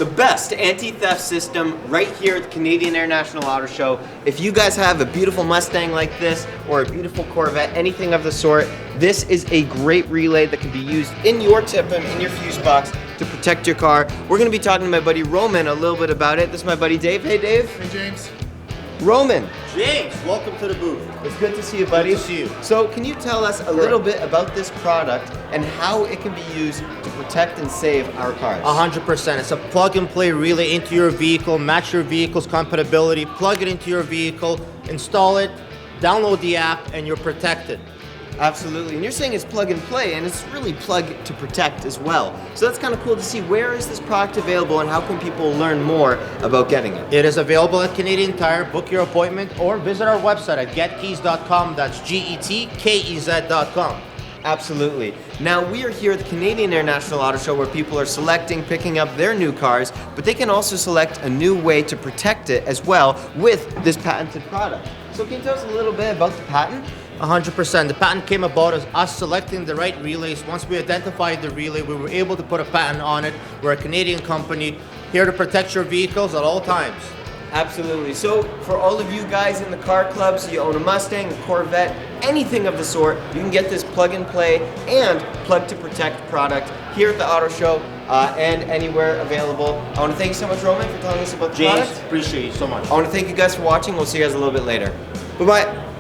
the best anti-theft system right here at the Canadian International Auto Show. If you guys have a beautiful Mustang like this or a beautiful Corvette, anything of the sort, this is a great relay that can be used in your tip-in, in your fuse box to protect your car. We're gonna be talking to my buddy Roman a little bit about it. This is my buddy Dave. Hey Dave. Hey James. Roman. James, welcome to the booth. It's good to see you, buddy. Good to see you. So can you tell us a little bit about this product and how it can be used to protect and save our cars? 100%. It's a plug and play relay into your vehicle, match your vehicle's compatibility, plug it into your vehicle, install it, download the app, and you're protected. Absolutely, and you're saying it's plug and play, and it's really plug to protect as well. So that's kind of cool to see. Where is this product available, and how can people learn more about getting it? It is available at Canadian Tire. Book your appointment or visit our website at getkeys.com. That's GETKEZ.com. Absolutely. Now we are here at the Canadian International Auto Show where people are selecting, picking up their new cars, but they can also select a new way to protect it as well with this patented product. So can you tell us a little bit about the patent? 100%. The patent came about as us selecting the right relays. Once we identified the relay, we were able to put a patent on it. We're a Canadian company here to protect your vehicles at all times. Absolutely. So for all of you guys in the car club, so you own a Mustang, a Corvette, anything of the sort, you can get this plug and play and plug to protect product here at the auto show and anywhere available. I want to thank you so much, Roman, for telling us about the James, product. appreciate you so much. I want to thank you guys for watching. We'll see you guys a little bit later. Bye-bye.